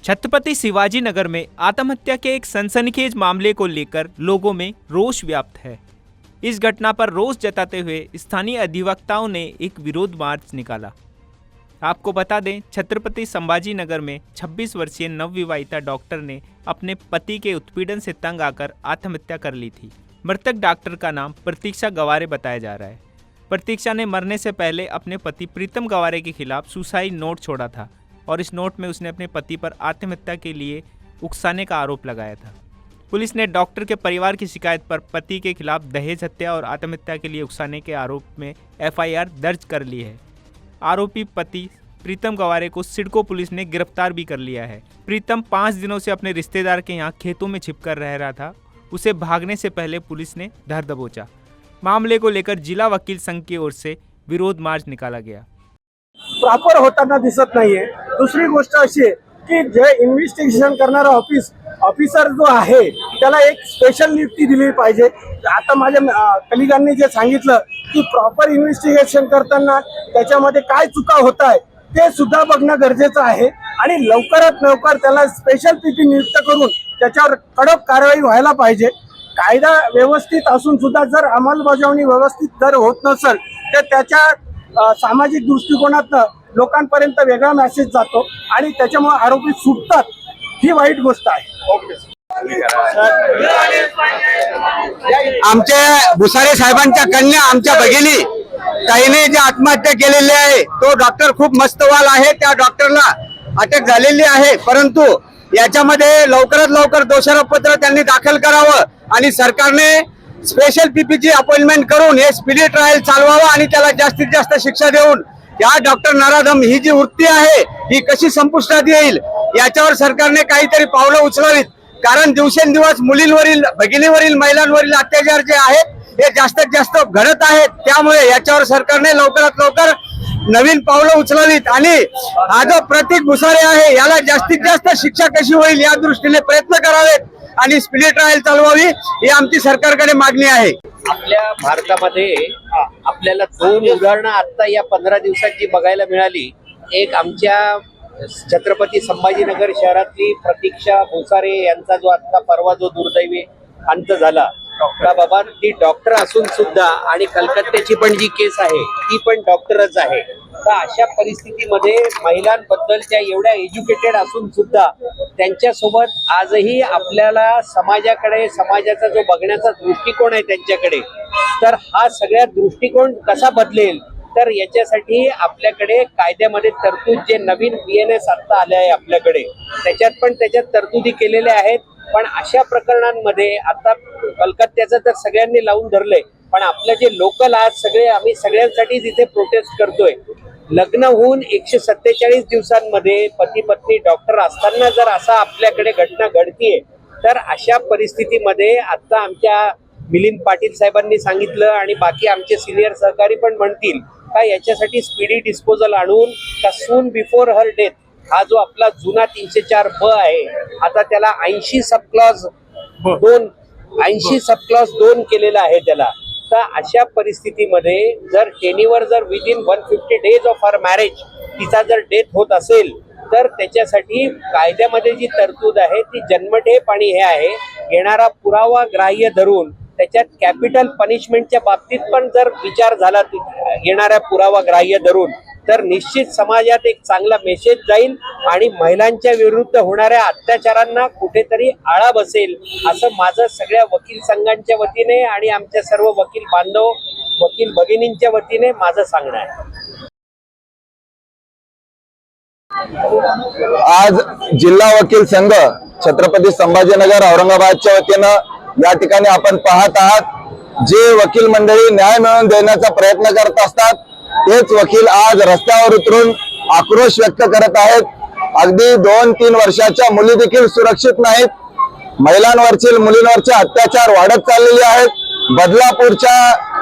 छत्रपति शिवाजी नगर में आत्महत्या के एक सनसनीखेज मामले को लेकर लोगों में रोष व्याप्त है। इस घटना पर रोष जताते हुए स्थानीय अधिवक्ताओं ने एक विरोध मार्च निकाला। आपको बता दें, छत्रपति संभाजी नगर में 26 वर्षीय नवविवाहिता डॉक्टर ने अपने पति के उत्पीड़न से तंग आकर आत्महत्या कर ली थी। मृतक डॉक्टर का नाम प्रतीक्षा गवारे बताया जा रहा है। प्रतीक्षा ने मरने से पहले अपने पति प्रीतम गवारे के खिलाफ सुसाइड नोट छोड़ा था और इस नोट में उसने अपने पति पर आत्महत्या के लिए उकसाने का आरोप लगाया था। पुलिस ने डॉक्टर के परिवार की शिकायत पर पति के खिलाफ दहेज हत्या और आत्महत्या के लिए उकसाने के आरोप में एफआईआर दर्ज कर ली है। आरोपी पति प्रीतम गवारे को सिडको पुलिस ने गिरफ्तार भी कर लिया है। प्रीतम 5 दिनों से अपने रिश्तेदार के यहाँ खेतों में छिपकर रह रहा था। उसे भागने से पहले पुलिस ने धर दबोचा। मामले को लेकर जिला वकील संघ की ओर से विरोध मार्च निकाला गया। प्रॉपर होताना दिसत नाहीये। दुसरी गोष्ट अशी आहे की जे इन्व्हेस्टिगेशन करणारा ऑफिसर जो आहे त्याला एक स्पेशल नियुक्ती दिली पाहिजे। आता माझ्या कलिगांनी जे सांगितलं की प्रॉपर इन्व्हेस्टिगेशन करताना त्याच्यामध्ये काय चुका होत आहे ते सुद्धा बघणं गरजेचं आहे आणि लवकरात लवकर त्याला स्पेशल पीपी नियुक्त करून त्याच्यावर कडक कारवाई व्हायला पाहिजे। कायदा व्यवस्थित असून सुद्धा जर अंमलबजावणी व्यवस्थित जर होत नसेल तर त्याच्या सामाजिक दृष्टिकोनातून लोकांपर्यंत वेगळा मेसेज जातो आणि त्याच्यामुळे आरोपी सुटतात। ही वाईट गोष्ट आहे। आमच्या भुसारे साहेबांच्या कन्या आमच्या भगिनी ताईने जे आत्महत्या केलेली आहे तो डॉक्टर खूप मस्तवाल आहे। त्या डॉक्टरला अटक झालेली आहे, परंतु याच्यामध्ये लवकरात लवकर दोषारोपपत्र त्यांनी दाखल करावं आणि सरकारने स्पेशल पीपीची अपॉइंटमेंट करून हे स्पीडी ट्रायल चालवावं आणि त्याला जास्तीत जास्त शिक्षा देऊन या डॉक्टर नराधम ही जी वृत्ती आहे ही कशी संपुष्टात येईल याच्यावर सरकारने काहीतरी पावलं उचलावीत। कारण दिवसेंदिवस मुलींवरील, भगिनीवरील, महिलांवरील अत्याचार जे आहेत हे जास्तीत जास्त घडत आहेत। त्यामुळे याच्यावर सरकारने लवकरात लवकर नवीन पावलं उचलावीत आणि हा जो प्रतीक भुसारे आहे याला जास्तीत जास्त शिक्षा कशी होईल या दृष्टीने प्रयत्न करावेत आणि स्पीडी ट्रायल चालवावी ही आमची सरकारकडे मागणी आहे। आपल्या भारतामध्ये आपल्याला 2 उदाहरणं आता या 15 दिवसात जी बघायला मिळाली। एक आमच्या छत्रपती संभाजीनगर शहरातली प्रतीक्षा भुसारे यांचा जो आता परवा जो दुर्दैवी अंत झाला का बाबा, ती डॉक्टर असून सुद्धा आणि कलकत्त्याची पण जी केस आहे ती पण डॉक्टरच आहे। तर अशा परिस्थितीमध्ये महिलांबद्दलच्या एवढ्या एज्युकेटेड असून सुद्धा त्यांच्यासोबत आजही आपल्याला समाजाकडे, समाजाचा जो बघण्याचा दृष्टिकोन आहे त्यांच्याकडे, तर हा सगळ्या दृष्टिकोन कसा बदलेल तर याच्यासाठी आपल्याकडे कायद्यामध्ये तरतूद जे नवीन BNS आता आले आहे आपल्याकडे त्याच्यात तरतुदी केलेल्या आहेत। पण अशा प्रकरणांमध्ये आता कलकत्त्याचं तर सगळ्यांनी लावून धरलंय, पण आपलं जे लोकल आज सगळे आम्ही सगळ्यांसाठी तिथे प्रोटेस्ट करतोय। लग्न होऊन 147 दिवसांमध्ये पती पत्नी डॉक्टर असताना जर असा आपल्याकडे घटना घडतीये तर अशा परिस्थितीमध्ये आता आमच्या मिलिंद पाटील साहेबांनी सांगितलं आणि बाकी आमचे सिनियर सहकारी पण म्हणतील का याच्यासाठी स्पीडी डिस्पोजल आणून का सून बिफोर हर डेथ हा जो आपला जुना 304 ब आहे आता त्याला 80 सब क्लॉज 2 केलेला आहे त्याला। तर अशा परिस्थितीमध्ये जर टेनीवर जर within 150 days of her marriage तिचा जर डेथ होत असेल तर त्याच्यासाठी कायद्यामध्ये जी तरतूद आहे ती जन्मठेप आणि हे आहे येणारा पुरावा ग्राह्य धरून त्याच्यात कॅपिटल पनिशमेंटच्या बाबतीत पण जर विचार झाला येणाऱ्या पुरावा ग्राह्य धरून तर निश्चित समाजात एक चांगला मेसेज जाईल आणि महिलांच्या विरुद्ध होणाऱ्या अत्याचारांना कुठेतरी आळा बसेल असं माझं सगळ्या वकील संघांच्या वतीने आणि आमच्या सर्व वकील बांधव, वकील भगिनींच्या वतीने माझं सांगणं आहे। आज जिल्हा वकील संघ छत्रपती संभाजीनगर औरंगाबादच्या वतीनं या ठिकाणी आपण पाहत आहात जे वकील मंडळी न्याय मिळवून देण्याचा प्रयत्न करत असतात तेच वकील आज रस्त्यावर उतरून आक्रोश व्यक्त करत आहेत। अगदी 2-3 वर्षाच्या मुली देखील सुरक्षित नाहीत। महिलांवरचे, मुलींवरचे अत्याचार वाढत चाललेले आहेत। बदलापूरच्या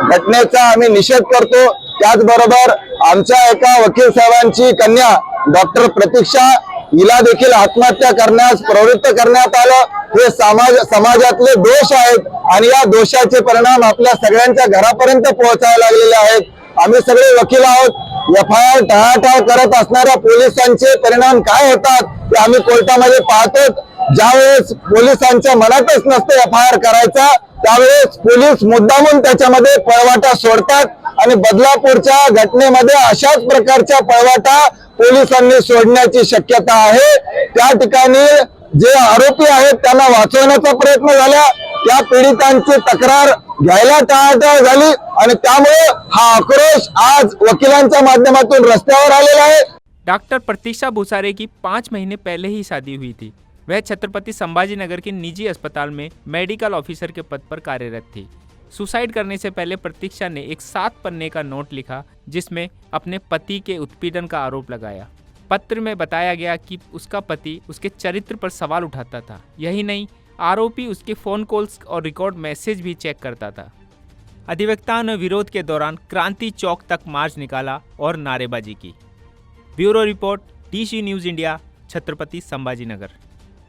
घटनेचा आम्ही निषेध करतो। त्याचबरोबर आमच्या एका वकील साहेबांची कन्या डॉक्टर प्रतीक्षा हिला देखील आत्महत्या करण्यास प्रवृत्त करण्यात आलं। हे समाजातले दोष आहेत आणि या दोषाचे परिणाम आपल्या सगळ्यांच्या घरापर्यंत पोहोचायला लागलेले आहेत। आम्ही सगळे वकील आहोत। FIR टाळाटाळ करत असणाऱ्या पोलिसांचे परिणाम काय होतात ते आम्ही कोर्टामध्ये पाहतो. ज्यावेळेस पोलिसांच्या मनातच नसते FIR करायचा, त्यावेळेस पोलीस मुद्दामून त्याच्यामध्ये पळवाटा सोडतात आणि बदलापूरच्या घटनेमध्ये अशाच प्रकारच्या पळवाटा पोलिसांनी सोडण्याची शक्यता आहे. त्या ठिकाणी जे आरोपी आहेत त्यांना वाचवण्याचा प्रयत्न झाला, त्या पीडितांची तक्रार घ्यायला टाळाटाळ झाली आणि त्यामुळे हा आक्रोश आज वकिलांच्या माध्यमातून रस्त्यावर आलेला आहे. डॉक्टर प्रतीक्षा भूसारे की 5 महीने पहले ही शादी हुई थी। वह छत्रपति संभाजीनगर के निजी अस्पताल में मेडिकल ऑफिसर के पद पर कार्यरत थी। सुसाइड करने से पहले प्रतीक्षा ने एक 7 पन्ने का नोट लिखा जिसमें अपने पति के उत्पीड़न का आरोप लगाया। पत्र में बताया गया कि उसका पति उसके चरित्र पर सवाल उठाता था। यही नहीं, आरोपी उसके फ़ोन कॉल्स और रिकॉर्ड मैसेज भी चेक करता था। अधिवक्ताओं ने विरोध के दौरान क्रांति चौक तक मार्च निकाला और नारेबाजी की। Bureau report, DC news India, Chhatrapati Sambhajinagar.